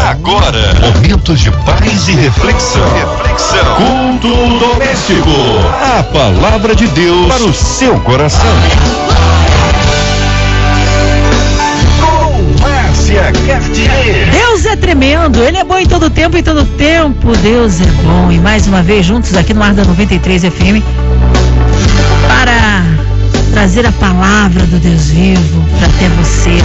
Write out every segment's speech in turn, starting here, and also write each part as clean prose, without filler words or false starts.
Agora, momentos de paz e reflexão. Culto doméstico. A palavra de Deus para o seu coração. Com Márcia Cartier. Deus é tremendo, Ele é bom em todo tempo, Deus é bom. E mais uma vez juntos aqui no ar da 93 FM para trazer a palavra do Deus vivo para até você.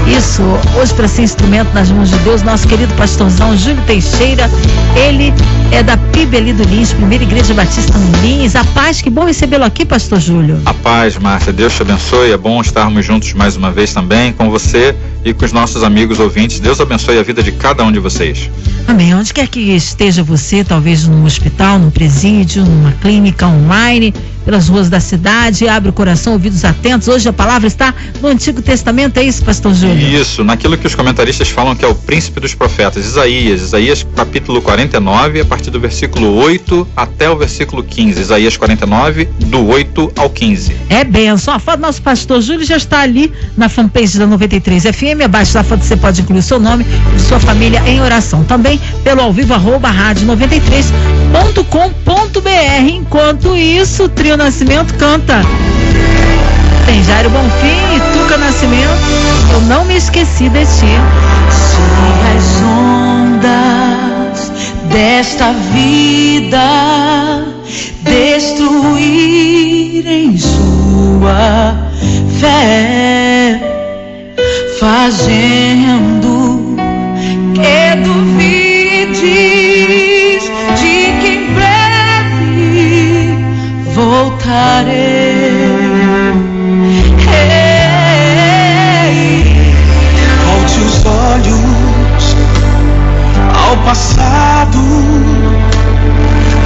Isso, hoje para ser instrumento nas mãos de Deus, nosso querido pastorzão Júlio Teixeira, ele é da PIB ali do Lins, Primeira Igreja Batista no Lins. A paz, que bom recebê-lo aqui, pastor Júlio. A paz, Márcia, Deus te abençoe, é bom estarmos juntos mais uma vez também com você e com os nossos amigos ouvintes. Deus abençoe a vida de cada um de vocês. Amém. Onde quer que esteja você, talvez num hospital, num presídio, numa clínica online, pelas ruas da cidade, abre o coração, ouvidos atentos. Hoje a palavra está no Antigo Testamento, é isso, pastor Júlio? Isso, naquilo que os comentaristas falam que é o príncipe dos profetas, Isaías capítulo 49, a partir do versículo 8 até o versículo 15, Isaías 49, do 8 ao 15. É benção. A foto do nosso pastor Júlio já está ali na fanpage da 93 FM, abaixo da foto você pode incluir o seu nome e sua família em oração. Também pelo ao vivo @radio93.com.br. Enquanto isso, o Trio Nascimento canta. Tem Jairo Bonfim e Tuca Nascimento, Eu Não Me Esqueci de Ti. Se as ondas desta vida destruírem sua fé, fazendo que duvides de que em breve voltarei. Volte os olhos ao passado,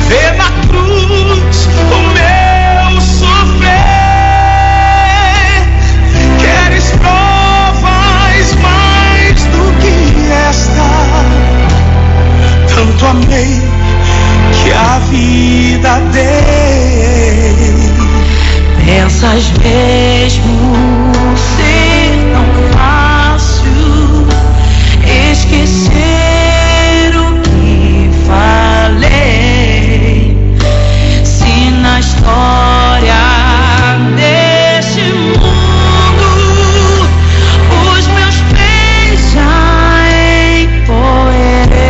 vê na cruz o meu sofrer. Queres provas mais do que esta? Tanto amei que a vida dei. Pensas mesmo ser tão fácil esquecer o que falei? Se na história deste mundo os meus pés já empoeirei,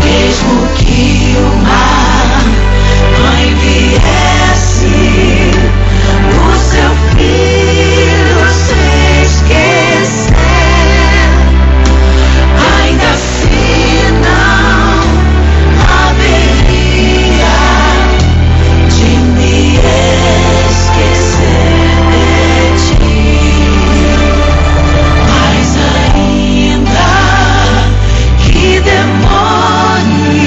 mesmo que o mar enviesse o seu filho se esquecer, ainda assim não haveria de me esquecer de ti. Mas ainda que demore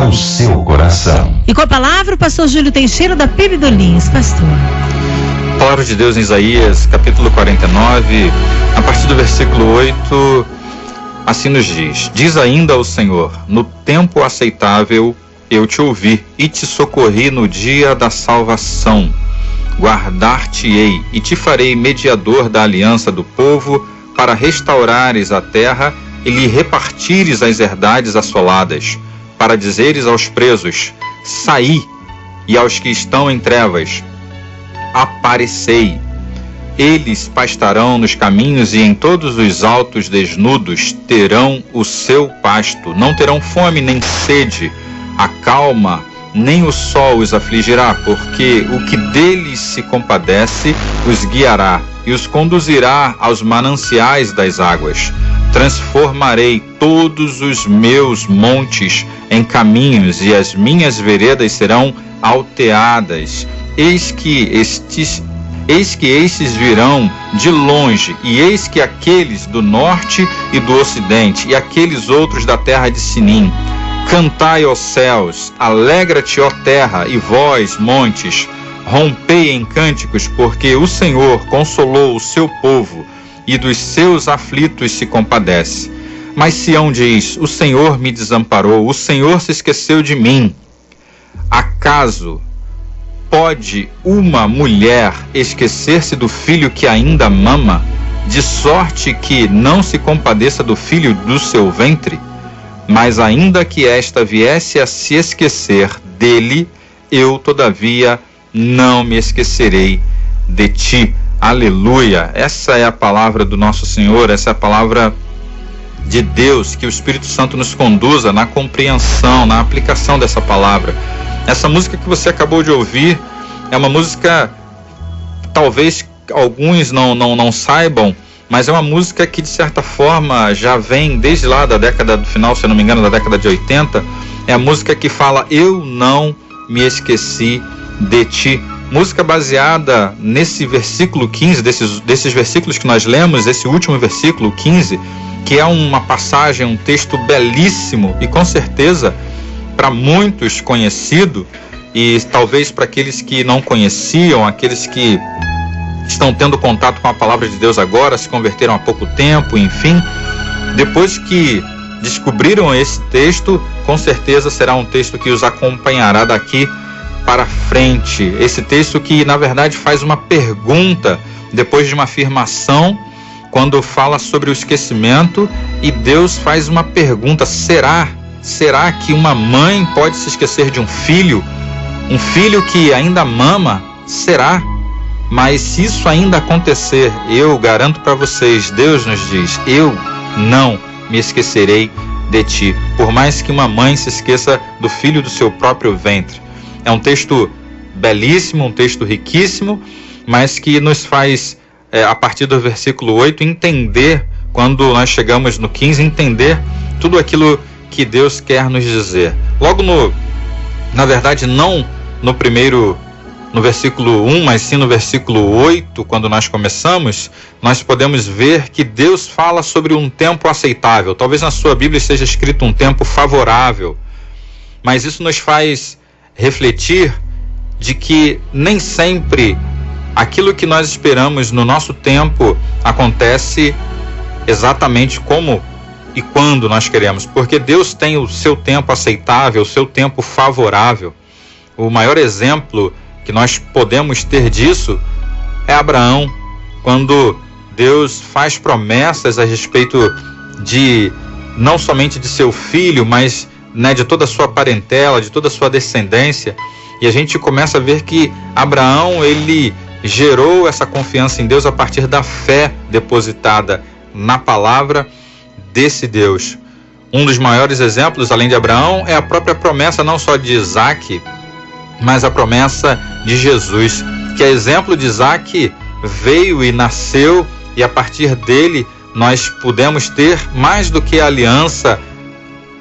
para o seu coração. E com a palavra, o pastor Júlio Teixeira da PIB do Lins, pastor. Palavra de Deus em Isaías, capítulo 49, a partir do versículo 8, assim nos diz: Diz ainda o Senhor, no tempo aceitável eu te ouvi e te socorri no dia da salvação. Guardar-te-ei e te farei mediador da aliança do povo, para restaurares a terra e lhe repartires as herdades assoladas, para dizeres aos presos: saí, e aos que estão em trevas: aparecei. Eles pastarão nos caminhos e em todos os altos desnudos terão o seu pasto. Não terão fome nem sede, a calma nem o sol os afligirá, porque o que deles se compadece os guiará e os conduzirá aos mananciais das águas. Transformarei todos os meus montes em caminhos e as minhas veredas serão alteadas. Eis que estes virão de longe, e eis que aqueles do norte e do ocidente, e aqueles outros da terra de Sinim. Cantai, ó céus, alegra-te, ó terra, e vós, montes, rompei em cânticos, porque o Senhor consolou o seu povo, e dos seus aflitos se compadece. Mas Sião diz: o Senhor me desamparou, o Senhor se esqueceu de mim. Acaso pode uma mulher esquecer-se do filho que ainda mama, de sorte que não se compadeça do filho do seu ventre? Mas ainda que esta viesse a se esquecer dele, eu, todavia, não me esquecerei de ti. Aleluia! Essa é a palavra do nosso Senhor, essa é a palavra de Deus. Que o Espírito Santo nos conduza na compreensão, na aplicação dessa palavra. Essa música que você acabou de ouvir é uma música, talvez alguns não saibam, mas é uma música que de certa forma já vem desde lá da década do final, se eu não me engano, da década de 80. É a música que fala: eu não me esqueci de ti. Música baseada nesse versículo 15, desses versículos que nós lemos, esse último versículo 15, que é uma passagem, um texto belíssimo e com certeza para muitos conhecido, e talvez para aqueles que não conheciam, aqueles que estão tendo contato com a palavra de Deus agora, se converteram há pouco tempo, enfim, depois que descobriram esse texto, com certeza será um texto que os acompanhará daqui para frente. Esse texto que na verdade faz uma pergunta depois de uma afirmação, quando fala sobre o esquecimento, e Deus faz uma pergunta: será que uma mãe pode se esquecer de um filho que ainda mama? Será? Mas se isso ainda acontecer, eu garanto para vocês, Deus nos diz: eu não me esquecerei de ti. Por mais que uma mãe se esqueça do filho do seu próprio ventre. É um texto belíssimo, um texto riquíssimo, mas que nos faz, a partir do versículo 8, entender, quando nós chegamos no 15, entender tudo aquilo que Deus quer nos dizer. Logo na verdade, não no versículo 1, mas sim no versículo 8, quando nós começamos, nós podemos ver que Deus fala sobre um tempo aceitável. Talvez na sua Bíblia esteja escrito um tempo favorável, mas isso nos faz refletir de que nem sempre aquilo que nós esperamos no nosso tempo acontece exatamente como e quando nós queremos, porque Deus tem o seu tempo aceitável, o seu tempo favorável. O maior exemplo que nós podemos ter disso é Abraão, quando Deus faz promessas a respeito de não somente de seu filho, mas de toda a sua parentela, de toda a sua descendência. E a gente começa a ver que Abraão, ele gerou essa confiança em Deus a partir da fé depositada na palavra desse Deus. Um dos maiores exemplos, além de Abraão, é a própria promessa não só de Isaac, mas a promessa de Jesus, que é exemplo de Isaac, veio e nasceu, e a partir dele nós pudemos ter mais do que a aliança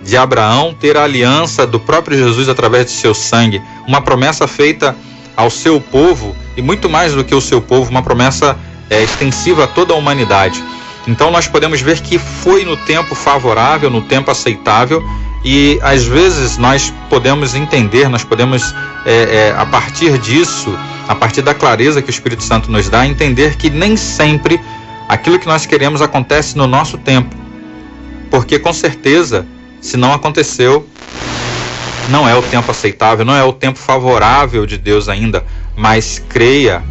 de Abraão, ter a aliança do próprio Jesus através de seu sangue, uma promessa feita ao seu povo, e muito mais do que o seu povo, uma promessa extensiva a toda a humanidade. Então nós podemos ver que foi no tempo favorável, no tempo aceitável, E às vezes nós podemos entender, nós podemos, a partir disso, a partir da clareza que o Espírito Santo nos dá, entender que nem sempre aquilo que nós queremos acontece no nosso tempo. Porque com certeza, se não aconteceu, não é o tempo aceitável, não é o tempo favorável de Deus ainda, mas creia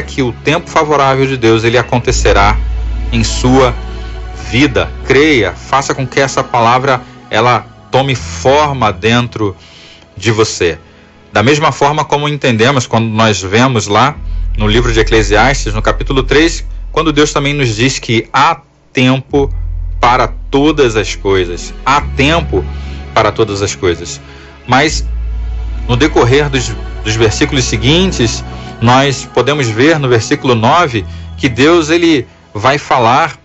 que o tempo favorável de Deus, ele acontecerá em sua vida. Creia, faça com que essa palavra, ela tome forma dentro de você. Da mesma forma como entendemos quando nós vemos lá no livro de Eclesiastes, no capítulo 3, quando Deus também nos diz que há tempo para todas as coisas. Há tempo para todas as coisas. Mas no decorrer dos versículos seguintes, nós podemos ver no versículo 9 que Deus, ele vai falar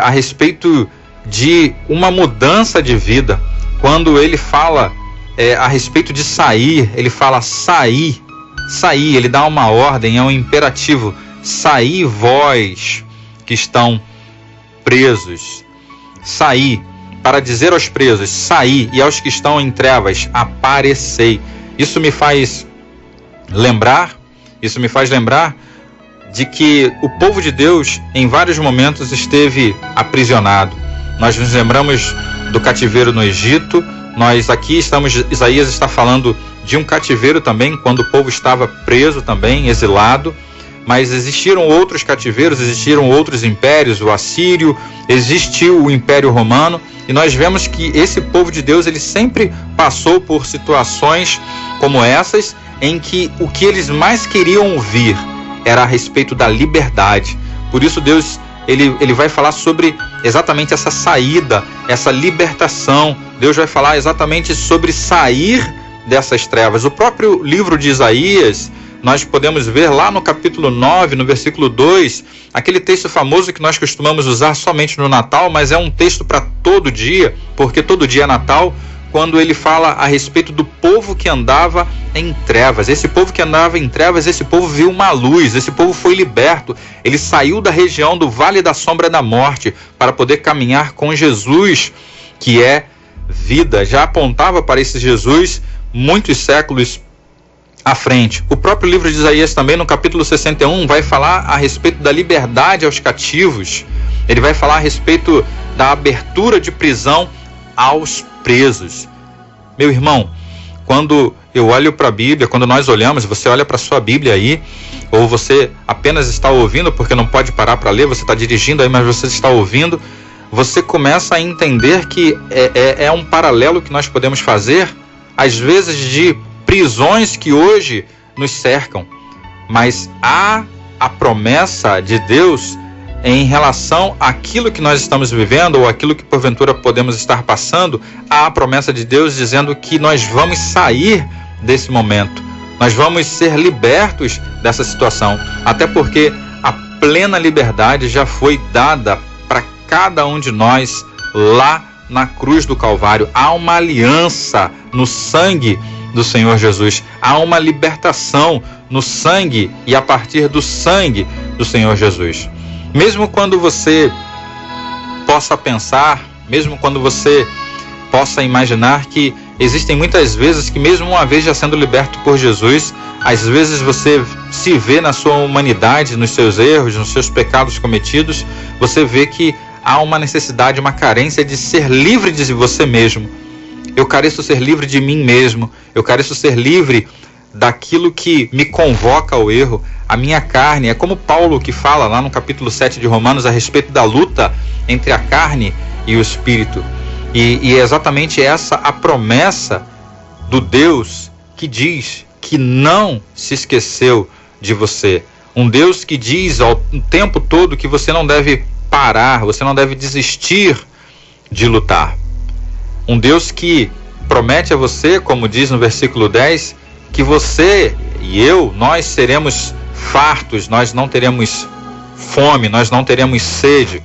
a respeito de uma mudança de vida. Quando ele fala a respeito de sair, ele fala sair, ele dá uma ordem, é um imperativo: saí vós que estão presos. Saí, para dizer aos presos, saí, e aos que estão em trevas, aparecei. Isso me faz lembrar de que o povo de Deus em vários momentos esteve aprisionado. Nós nos lembramos do cativeiro no Egito. Nós aqui Isaías está falando de um cativeiro também, quando o povo estava preso também, exilado. Mas existiram outros cativeiros, existiram outros impérios, o assírio, existiu o Império Romano, e nós vemos que esse povo de Deus, ele sempre passou por situações como essas, em que o que eles mais queriam ouvir era a respeito da liberdade. Por isso Deus, ele vai falar sobre exatamente essa saída, essa libertação. Deus vai falar exatamente sobre sair dessas trevas. O próprio livro de Isaías, nós podemos ver lá no capítulo 9, no versículo 2, aquele texto famoso que nós costumamos usar somente no Natal, mas é um texto para todo dia, porque todo dia é Natal, quando ele fala a respeito do povo que andava em trevas. Esse povo que andava em trevas, esse povo viu uma luz, esse povo foi liberto, ele saiu da região do Vale da Sombra da Morte para poder caminhar com Jesus, que é vida. Já apontava para esse Jesus muitos séculos à frente. O próprio livro de Isaías também, no capítulo 61, vai falar a respeito da liberdade aos cativos. Ele vai falar a respeito da abertura de prisão aos presos. Meu irmão, quando eu olho para a Bíblia, quando nós olhamos, você olha para a sua Bíblia aí, ou você apenas está ouvindo, porque não pode parar para ler, você está dirigindo aí, mas você está ouvindo, você começa a entender que é um paralelo que nós podemos fazer, às vezes, de prisões que hoje nos cercam, mas há a promessa de Deus em relação àquilo que nós estamos vivendo ou aquilo que porventura podemos estar passando. Há a promessa de Deus dizendo que nós vamos sair desse momento, nós vamos ser libertos dessa situação, até porque a plena liberdade já foi dada para cada um de nós lá na cruz do Calvário. Há uma aliança no sangue do Senhor Jesus, há uma libertação no sangue e a partir do sangue do Senhor Jesus. Mesmo quando você possa pensar, mesmo quando você possa imaginar que existem muitas vezes que, mesmo uma vez já sendo liberto por Jesus, às vezes você se vê na sua humanidade, nos seus erros, nos seus pecados cometidos, você vê que há uma necessidade, uma carência de ser livre de você mesmo. Eu careço ser livre de mim mesmo, eu careço ser livre daquilo que me convoca ao erro, a minha carne. É como Paulo que fala lá no capítulo 7 de Romanos a respeito da luta entre a carne e o espírito. E é exatamente essa a promessa do Deus que diz que não se esqueceu de você. Um Deus que diz o tempo todo que você não deve parar, você não deve desistir de lutar. Um Deus que promete a você, como diz no versículo 10, que você e eu, nós seremos fartos, nós não teremos fome, nós não teremos sede,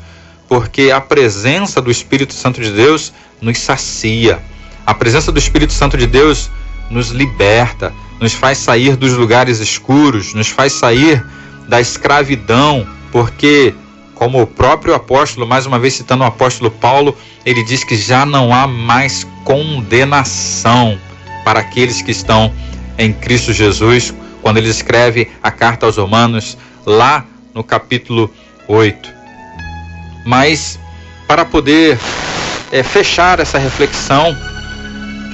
porque a presença do Espírito Santo de Deus nos sacia. A presença do Espírito Santo de Deus nos liberta, nos faz sair dos lugares escuros, nos faz sair da escravidão, porque como o próprio apóstolo, mais uma vez citando o apóstolo Paulo, ele diz que já não há mais condenação para aqueles que estão em Cristo Jesus, quando ele escreve a carta aos Romanos, lá no capítulo 8. Mas, para poder fechar essa reflexão,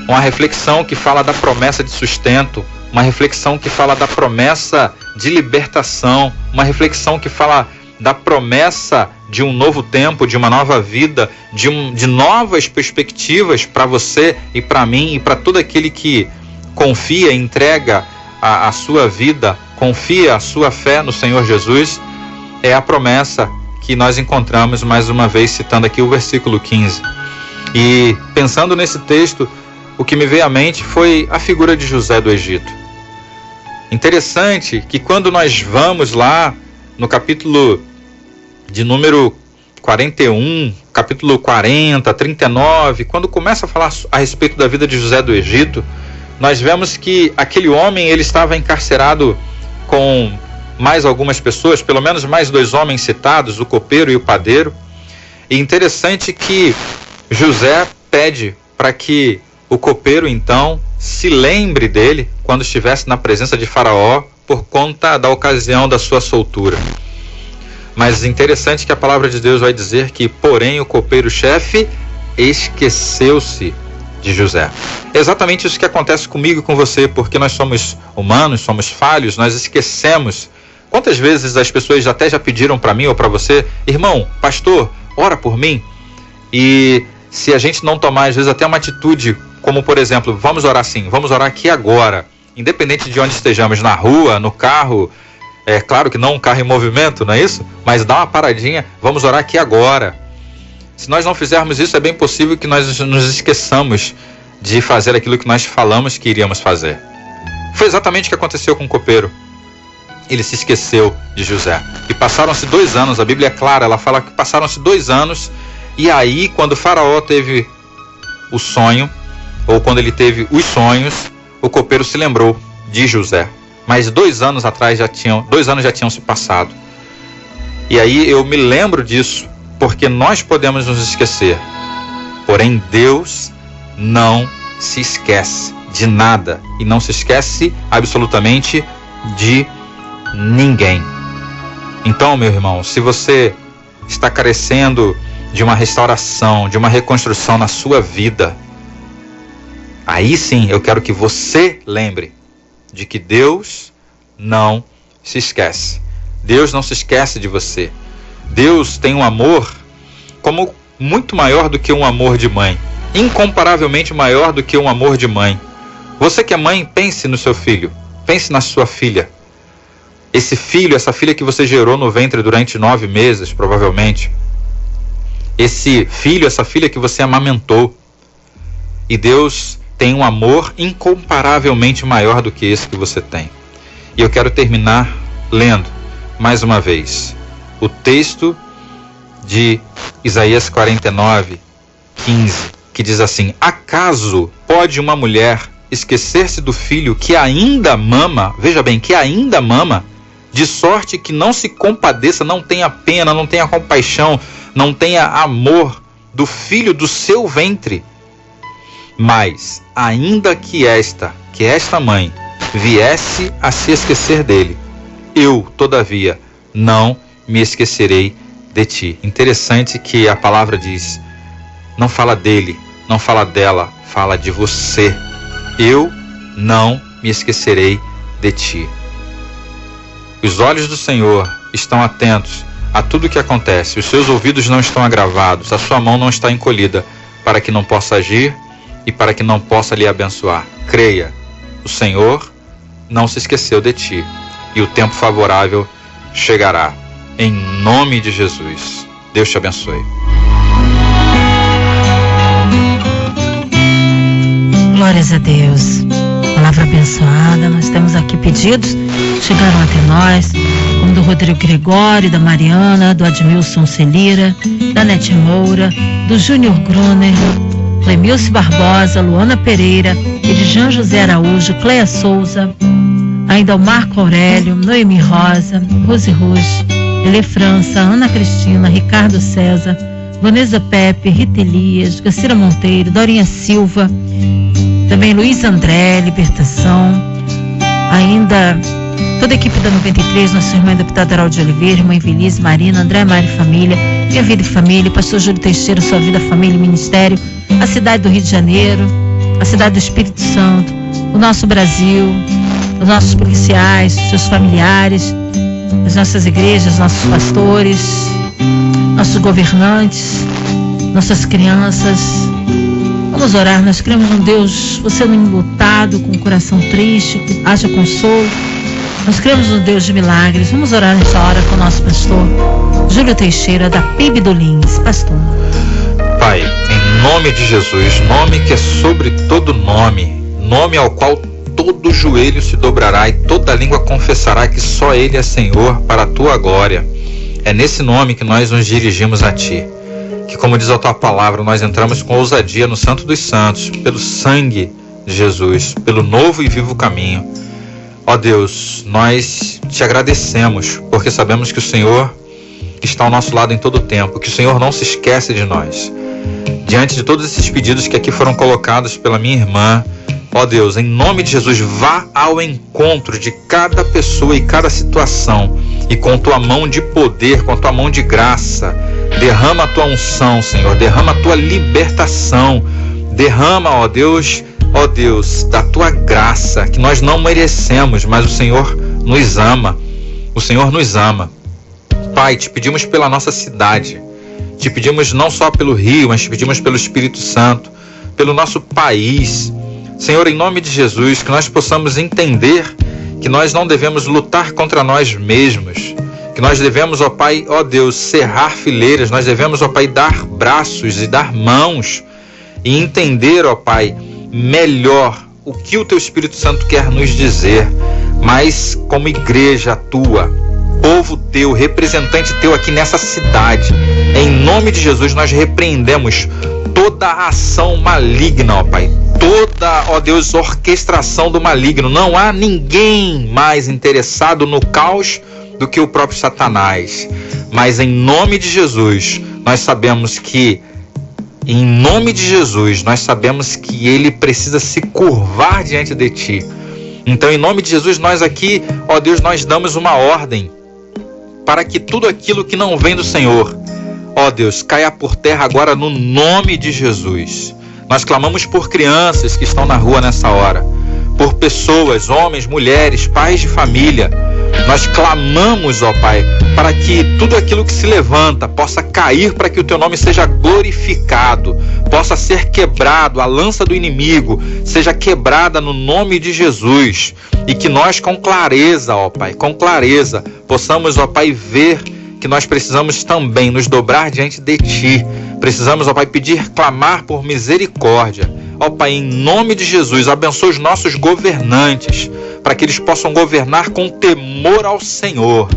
uma reflexão que fala da promessa de sustento, uma reflexão que fala da promessa de libertação, uma reflexão que fala da promessa de um novo tempo, de uma nova vida, de novas perspectivas para você e para mim e para todo aquele que confia, entrega a sua vida, confia a sua fé no Senhor Jesus. É a promessa que nós encontramos, mais uma vez citando aqui o versículo 15. E pensando nesse texto, o que me veio à mente foi a figura de José do Egito. Interessante que quando nós vamos lá no capítulo de número 41, capítulo 40, 39, quando começa a falar a respeito da vida de José do Egito, nós vemos que aquele homem, ele estava encarcerado com mais algumas pessoas, pelo menos mais 2 homens citados, o copeiro e o padeiro. E interessante que José pede para que o copeiro, então, se lembre dele quando estivesse na presença de Faraó, por conta da ocasião da sua soltura. Mas interessante que a palavra de Deus vai dizer que, porém, o copeiro-chefe esqueceu-se de José. É exatamente isso que acontece comigo e com você, porque nós somos humanos, somos falhos, nós esquecemos. Quantas vezes as pessoas até já pediram para mim ou para você: irmão, pastor, ora por mim. E se a gente não tomar, às vezes, até uma atitude, como por exemplo, vamos orar sim, vamos orar aqui agora, independente de onde estejamos, na rua, no carro, é claro que não um carro em movimento, não é isso? Mas dá uma paradinha, vamos orar aqui agora. Se nós não fizermos isso, é bem possível que nós nos esqueçamos de fazer aquilo que nós falamos que iríamos fazer. Foi exatamente o que aconteceu com o copeiro. Ele se esqueceu de José. E passaram-se 2 anos, a Bíblia é clara, ela fala que passaram-se 2 anos, e aí quando o Faraó teve o sonho, ou quando ele teve os sonhos, o copeiro se lembrou de José. Mas 2 anos atrás 2 anos já tinham se passado. E aí eu me lembro disso, porque nós podemos nos esquecer. Porém, Deus não se esquece de nada. E não se esquece absolutamente de ninguém. Então, meu irmão, se você está carecendo de uma restauração, de uma reconstrução na sua vida, aí sim eu quero que você lembre de que Deus não se esquece. Deus não se esquece de você. Deus tem um amor como muito maior do que um amor de mãe, incomparavelmente maior do que um amor de mãe. Você que é mãe, pense no seu filho, pense na sua filha. Esse filho, essa filha que você gerou no ventre durante 9 meses, provavelmente. Esse filho, essa filha que você amamentou. E Deus tem um amor incomparavelmente maior do que esse que você tem. E eu quero terminar lendo, mais uma vez, o texto de Isaías 49, 15, que diz assim: acaso pode uma mulher esquecer-se do filho que ainda mama, veja bem, que ainda mama, de sorte que não se compadeça, não tenha pena, não tenha compaixão, não tenha amor do filho do seu ventre? Mas, ainda que esta mãe viesse a se esquecer dele, eu, todavia, não me esquecerei de ti. Interessante que a palavra diz, não fala dele, não fala dela, fala de você. Eu não me esquecerei de ti. Os olhos do Senhor estão atentos a tudo o que acontece. Os seus ouvidos não estão agravados, a sua mão não está encolhida, para que não possa agir e para que não possa lhe abençoar. Creia, o Senhor não se esqueceu de ti, e o tempo favorável chegará. Em nome de Jesus. Deus te abençoe. Glórias a Deus. Palavra abençoada. Nós temos aqui pedidos, chegaram até nós, como do Rodrigo Gregório, da Mariana, do Admilson Celira, da Nete Moura, do Júnior Gruner, Clemilce Barbosa, Luana Pereira, Edijan José Araújo, Cleia Souza, ainda o Marco Aurélio, Noemi Rosa, Rose Ruge, Ele França, Ana Cristina, Ricardo César, Vanessa Pepe, Rita Elias, Gacira Monteiro, Dorinha Silva, também Luiz André, Libertação, ainda toda a equipe da 93, nossa irmã deputada Harold de Oliveira, irmã Evelise, Marina, André Mari Família, Minha Vida e Família, pastor Júlio Teixeira, Sua Vida, Família e Ministério, a cidade do Rio de Janeiro, a cidade do Espírito Santo, o nosso Brasil, os nossos policiais, seus familiares, as nossas igrejas, nossos pastores, nossos governantes, nossas crianças. Vamos orar, nós cremos num Deus, você não enlutado, com o coração triste, que haja consolo. Nós cremos num Deus de milagres. Vamos orar nessa hora com o nosso pastor Júlio Teixeira, da PIB do Lins. Pastor. Pai, em nome de Jesus, nome que é sobre todo nome, nome ao qual todo joelho se dobrará e toda língua confessará que só Ele é Senhor, para a tua glória. É nesse nome que nós nos dirigimos a Ti, que, como diz a Tua palavra, nós entramos com ousadia no Santo dos Santos, pelo sangue de Jesus, pelo novo e vivo caminho. Ó Deus, nós Te agradecemos, porque sabemos que o Senhor está ao nosso lado em todo o tempo, que o Senhor não se esquece de nós. Diante de todos esses pedidos que aqui foram colocados pela minha irmã, ó Deus, em nome de Jesus, vá ao encontro de cada pessoa e cada situação, e com Tua mão de poder, com Tua mão de graça, derrama a Tua unção, Senhor, derrama a Tua libertação, derrama, ó Deus, da Tua graça, que nós não merecemos, mas o Senhor nos ama, o Senhor nos ama. Pai, Te pedimos pela nossa cidade, Te pedimos não só pelo Rio, mas Te pedimos pelo Espírito Santo, pelo nosso país. Senhor, em nome de Jesus, que nós possamos entender que nós não devemos lutar contra nós mesmos, que nós devemos, ó Pai, ó Deus, cerrar fileiras, nós devemos, ó Pai, dar braços e dar mãos e entender, ó Pai, melhor o que o Teu Espírito Santo quer nos dizer, mas como igreja Tua, povo Teu, representante Teu aqui nessa cidade, em nome de Jesus, nós repreendemos toda a ação maligna, ó Pai, toda, ó Deus, orquestração do maligno. Não há ninguém mais interessado no caos do que o próprio Satanás. Mas em nome de Jesus, nós sabemos que, em nome de Jesus, nós sabemos que ele precisa se curvar diante de Ti. Então, em nome de Jesus, nós aqui, ó Deus, nós damos uma ordem para que tudo aquilo que não vem do Senhor, ó Deus, caia por terra agora no nome de Jesus. Nós clamamos por crianças que estão na rua nessa hora, por pessoas, homens, mulheres, pais de família. Nós clamamos, ó Pai, para que tudo aquilo que se levanta possa cair, para que o Teu nome seja glorificado, possa ser quebrado, a lança do inimigo seja quebrada no nome de Jesus, e que nós com clareza, ó Pai, com clareza, possamos, ó Pai, ver que nós precisamos também nos dobrar diante de Ti. Precisamos, ó Pai, pedir, clamar por misericórdia. Ó Pai, em nome de Jesus, abençoa os nossos governantes, para que eles possam governar com temor ao Senhor.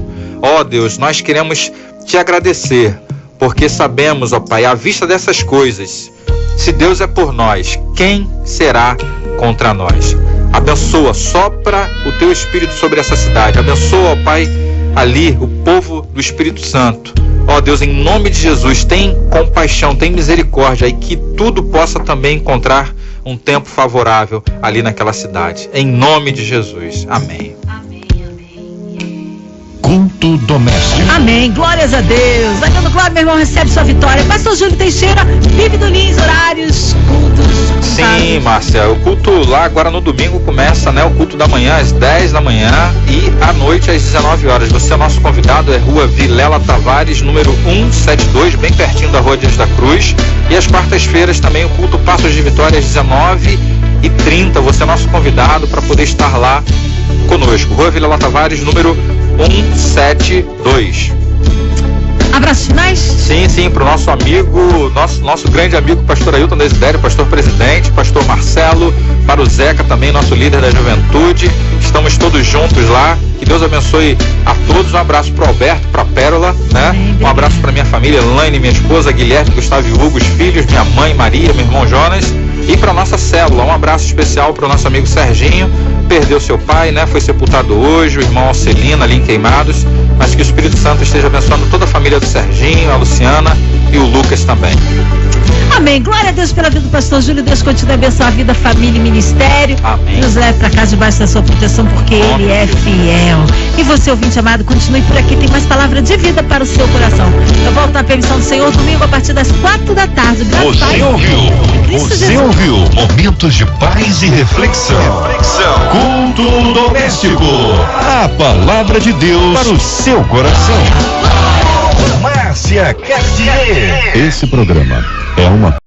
Ó Deus, nós queremos Te agradecer, porque sabemos, ó Pai, à vista dessas coisas, se Deus é por nós, quem será contra nós? Abençoa, sopra o Teu Espírito sobre essa cidade. Abençoa, ó Pai, ali o povo do Espírito Santo. Ó Deus, em nome de Jesus, tem compaixão, tem misericórdia, e que tudo possa também encontrar um tempo favorável ali naquela cidade. Em nome de Jesus. Amém. Culto doméstico. Amém, glórias a Deus. Adriano Cláudio, meu irmão, recebe sua vitória. Pastor Júlio Teixeira, PIB do Lins, horários, cultos. Sim, Márcia, o culto lá agora no domingo começa, né? O culto da manhã às 10 da manhã e à noite às 19 horas. Você é nosso convidado, é Rua Vilela Tavares, número 172, bem pertinho da Rua Dias da Cruz. E às quartas-feiras também o culto Passos de Vitória às 19h30. Você é nosso convidado para poder estar lá conosco. Rua Vilela Tavares, número 172. Abraços finais? Sim, para o nosso amigo, nosso grande amigo, pastor Ailton Desidério, pastor presidente, pastor Marcelo, para o Zeca também, nosso líder da juventude. Estamos todos juntos lá. Que Deus abençoe a todos. Um abraço para o Alberto, para a Pérola, né? Um abraço para minha família, Elaine, minha esposa, Guilherme, Gustavo e Hugo, os filhos, minha mãe, Maria, meu irmão Jonas. E para nossa célula, um abraço especial para o nosso amigo Serginho, perdeu seu pai, né? Foi sepultado hoje, o irmão Alcelina ali em Queimados, mas que o Espírito Santo esteja abençoando toda a família do Serginho, a Luciana e o Lucas também. Amém. Glória a Deus pela vida do pastor Júlio. Deus continue a abençoar a vida, família e ministério. Amém. Nos leve para casa debaixo da sua proteção, porque Ele é fiel. E você, ouvinte amado, continue por aqui. Tem mais palavra de vida para o seu coração. Eu volto na permissão do Senhor domingo a partir das 4 da tarde. Você ouviu Momentos de Paz e Reflexão. Culto doméstico. A palavra de Deus para o seu coração. Márcia Cartier. Esse programa é uma